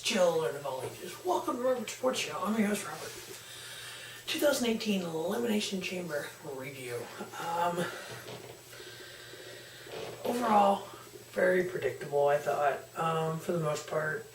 children of all ages. Welcome to Robert Sports Show. I'm your host, Robert. 2018 Elimination Chamber review. Overall, very predictable, I thought, for the most part.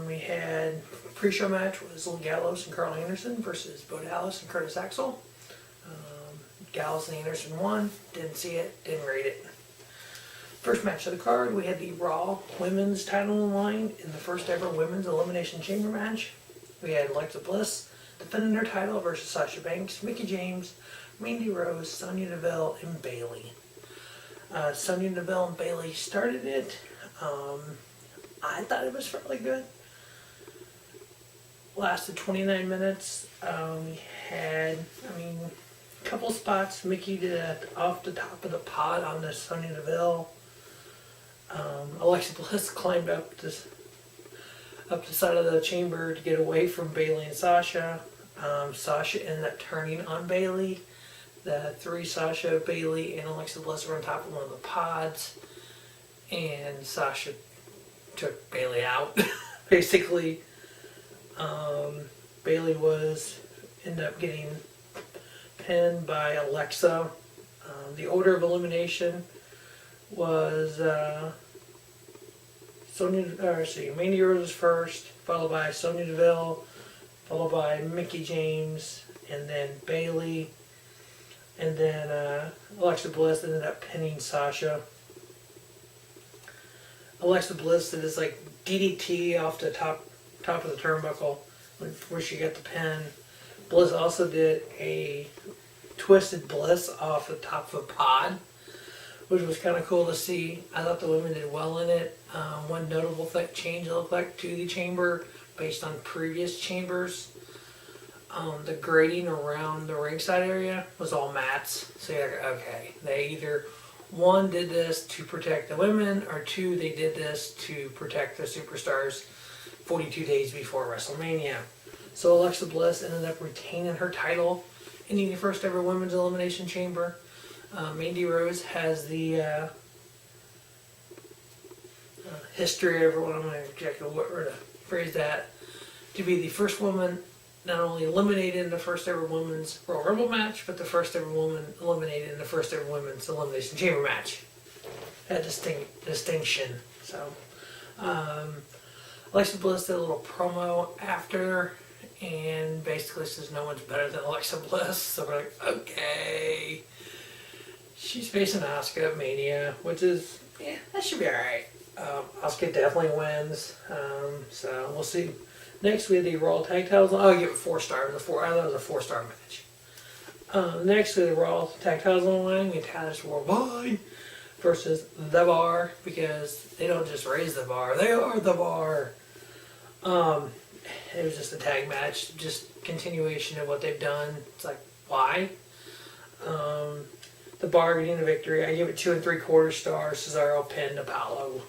We had pre-show match was Lil Gallows and Carl Anderson versus Bo Dallas and Curtis Axel. Gallows and Anderson won. Didn't see it. Didn't rate it. First match of the card, we had the Raw Women's title on the line in the first ever Women's Elimination Chamber match. We had Alexa Bliss defending her title versus Sasha Banks, Mickie James, Mandy Rose, Sonya Deville, and Bayley. Sonya Deville and Bayley started it. I thought it was fairly good. Lasted 29 minutes. We had, a couple spots. Mickie did it off the top of the pod on the Sonya Deville. Alexa Bliss climbed up the side of the chamber to get away from Bayley and Sasha. Sasha ended up turning on Bayley. The three, Sasha, Bayley, and Alexa Bliss, were on top of one of the pods, and Sasha took Bayley out. Basically, Bayley ended up getting pinned by Alexa. The order of elimination was Mandy Rose was first, followed by Sonya Deville, followed by Mickie James, and then Bayley, and then Alexa Bliss ended up pinning Sasha. Alexa Bliss did this DDT off the top of the turnbuckle where she got the pin. Bliss also did a twisted Bliss off the top of a pod, which was kind of cool to see. I thought the women did well in it. One notable change it looked like to the chamber based on previous chambers. The grading around the ringside area was all mats. So you're like, okay, they either one did this to protect the women, or two, they did this to protect the superstars 42 days before WrestleMania. So Alexa Bliss ended up retaining her title in the first ever Women's Elimination Chamber. Mandy Rose has the history, everyone, I'm going to check what word to phrase that, to be the first woman not only eliminated in the first ever Women's Royal Rumble match, but the first ever woman eliminated in the first ever Women's Elimination Chamber match. That distinction. So, Alexa Bliss did a little promo after, and basically says no one's better than Alexa Bliss. So we're like, okay. She's facing Asuka at Mania, which is, that should be alright. Asuka definitely wins, so we'll see. Next, we had the Raw Tag Titles. I'll give it 4 stars. I thought it was a 4-star match. Next, we had the Raw Tag Titles on the line. We had Titus Worldwide versus The Bar, because they don't just raise the bar, they are the bar. It was just a tag match, just continuation of what they've done. It's like, why? The Bar getting the victory. I give it 2 3/4 stars. Cesaro pinned Apollo.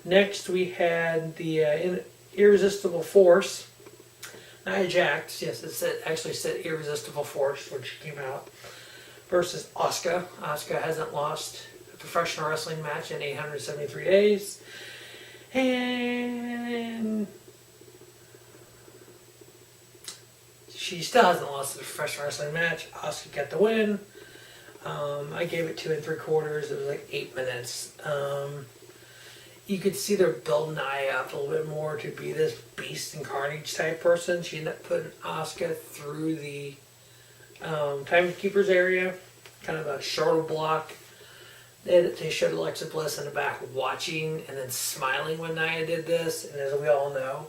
Next, we had the Irresistible Force. Nia Jax, yes, actually said Irresistible Force when she came out, versus Asuka. Asuka hasn't lost a professional wrestling match in 873 days. And she still hasn't lost a professional wrestling match. Asuka got the win. I gave it 2 3/4. It was like 8 minutes. You could see they're building Nia up a little bit more to be this beast and carnage type person. She ended up putting Asuka through the timekeepers area, kind of a shorter block. They showed Alexa Bliss in the back watching and then smiling when Nia did this. And as we all know,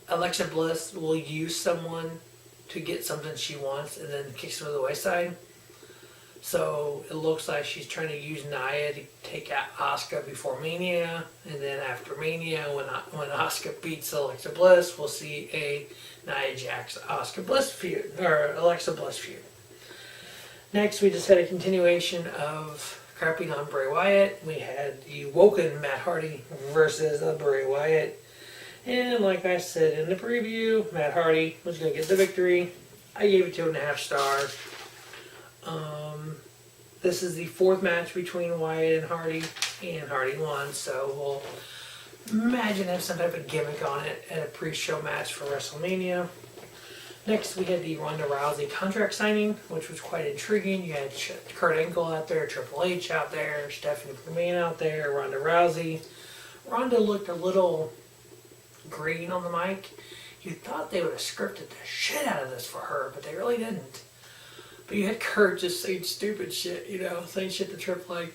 Alexa Bliss will use someone to get something she wants and then kicks them to the wayside. So it looks like she's trying to use Nia to take out Asuka before Mania, and then after Mania, when Asuka beats Alexa Bliss, we'll see a Nia Jax Asuka Bliss feud, or Alexa Bliss feud. Next, we just had a continuation of crapping on Bray Wyatt. We had the Woken Matt Hardy versus Bray Wyatt, and like I said in the preview, Matt Hardy was going to get the victory. I gave it 2.5 stars. This is the 4th match between Wyatt and Hardy Hardy won, so we'll Imagine having some type of gimmick on it at a pre-show match for WrestleMania. Next, we had the Ronda Rousey contract signing, which was quite intriguing. You had Kurt Angle out there, Triple H out there, Stephanie McMahon out there, Ronda Rousey. Ronda looked a little green on the mic. You thought they would have scripted the shit out of this for her, but they really didn't. But you had Kurt just saying stupid shit, saying shit to Triple H.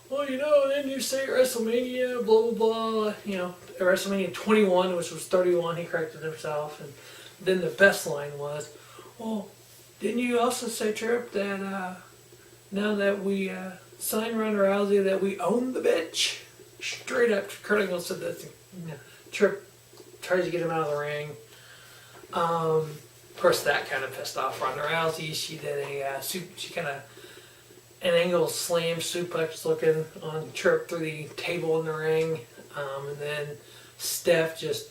Well, then you say WrestleMania, blah, blah, blah. At WrestleMania 21, which was 31, he corrected himself. And then the best line was, well, didn't you also say, Trip, that now that we signed Ronda Rousey, that we own the bitch? Straight up, Kurt Angle said that. Trip tries to get him out of the ring. Of course, that kind of pissed off Ronda Rousey. She did she kind of an angle slam suplex looking on Trip through the table in the ring. And then Steph just,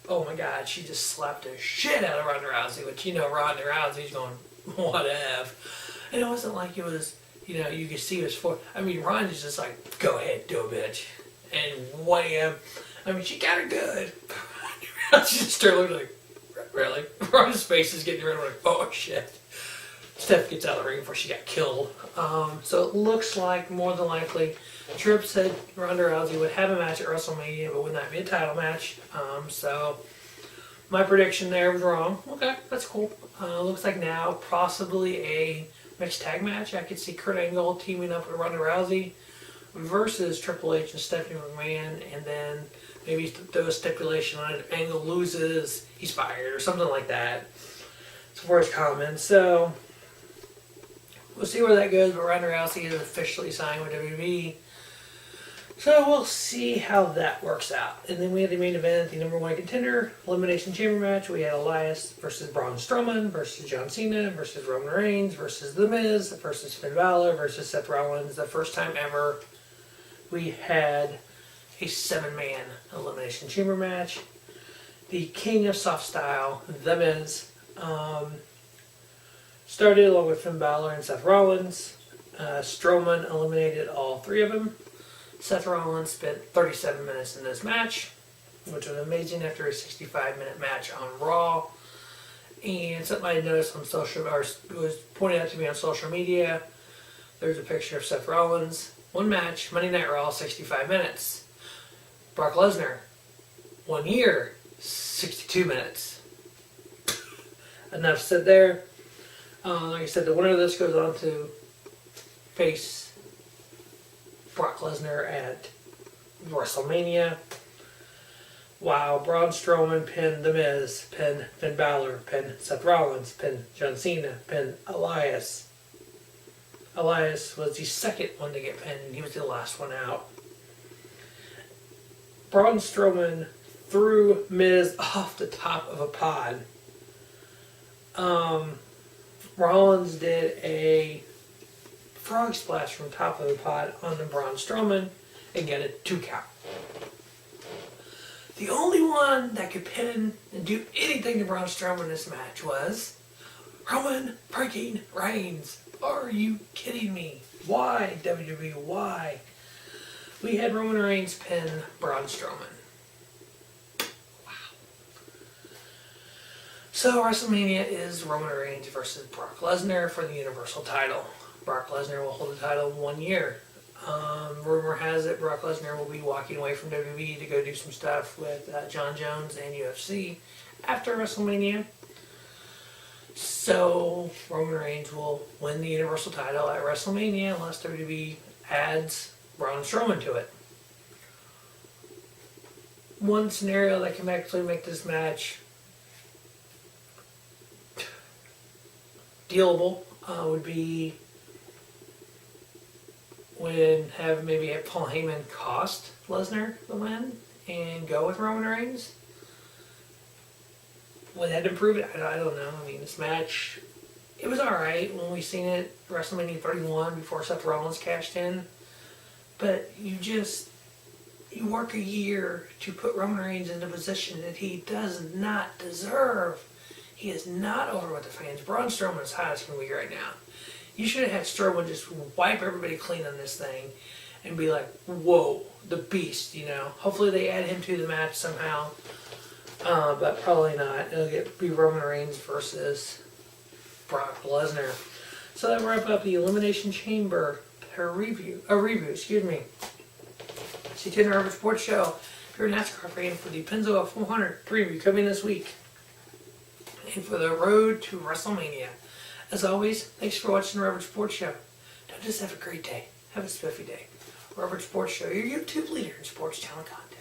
oh my God, she just slapped the shit out of Ronda Rousey, which, Ronda Rousey's going, whatever. And it wasn't like it was, you could see it was for, Ronda's just like, go ahead, do it, bitch. And wham. She got her good. She just started looking like, really? Ronda's face is getting rid of like, oh shit. Steph gets out of the ring before she got killed. So it looks like, more than likely, Tripp said Ronda Rousey would have a match at WrestleMania, but would not be a title match. So my prediction there was wrong. Okay, that's cool. Looks like now possibly a mixed tag match. I could see Kurt Angle teaming up with Ronda Rousey versus Triple H and Stephanie McMahon, and then maybe throw a stipulation on it. If Angle loses, he's fired or something like that. It's the first comment. So we'll see where that goes, but Ronda Rousey is officially signed with WWE. So we'll see how that works out. And then we had the main event, the number one contender, Elimination Chamber match. We had Elias versus Braun Strowman versus John Cena versus Roman Reigns versus The Miz versus Finn Balor versus Seth Rollins. The first time ever we had a 7-man Elimination Chamber match. The King of Soft Style, The Miz, started along with Finn Balor and Seth Rollins. Strowman eliminated all three of them. Seth Rollins spent 37 minutes in this match, which was amazing after a 65-minute match on Raw. And something I noticed on was pointed out to me on social media. There's a picture of Seth Rollins. One match, Monday Night Raw, 65 minutes. Brock Lesnar, 1 year, 62 minutes. Enough said there. Like I said, the winner of this goes on to face Brock Lesnar at WrestleMania. While Braun Strowman pinned The Miz, pinned Finn Balor, pinned Seth Rollins, pinned John Cena, pinned Elias. Elias was the second one to get pinned, and he was the last one out. Braun Strowman threw Miz off the top of a pod. Rollins did a frog splash from top of the pod onto Braun Strowman and get a 2 count. The only one that could pin and do anything to Braun Strowman in this match was Roman freaking Reigns. Are you kidding me? Why, WWE? Why? We had Roman Reigns pin Braun Strowman. Wow. So WrestleMania is Roman Reigns versus Brock Lesnar for the Universal title. Brock Lesnar will hold the title 1 year. Rumor has it Brock Lesnar will be walking away from WWE to go do some stuff with John Jones and UFC after WrestleMania. So Roman Reigns will win the Universal title at WrestleMania unless WWE adds Braun Strowman to it. One scenario that can actually make this match dealable would be maybe have Paul Heyman cost Lesnar the win and go with Roman Reigns. Would that improve it? I don't know. This match, it was alright when we seen it WrestleMania 31 before Seth Rollins cashed in. But you work a year to put Roman Reigns in a position that he does not deserve. He is not over with the fans. Braun Strowman is hot as can be right now. You should have had Strowman just wipe everybody clean on this thing and be like, whoa, the beast, you know. Hopefully they add him to the match somehow, but probably not. It'll be Roman Reigns versus Brock Lesnar. So that wrap up the Elimination Chamber review, excuse me. Stay tuned to our Sports Show. If you're a NASCAR fan, for the Pennzoil 400 preview coming this week, and for the road to WrestleMania. As always, thanks for watching the Robert Sports Show. Don't just have a great day, have a spiffy day. Robert Sports Show, your YouTube leader in sports talent content.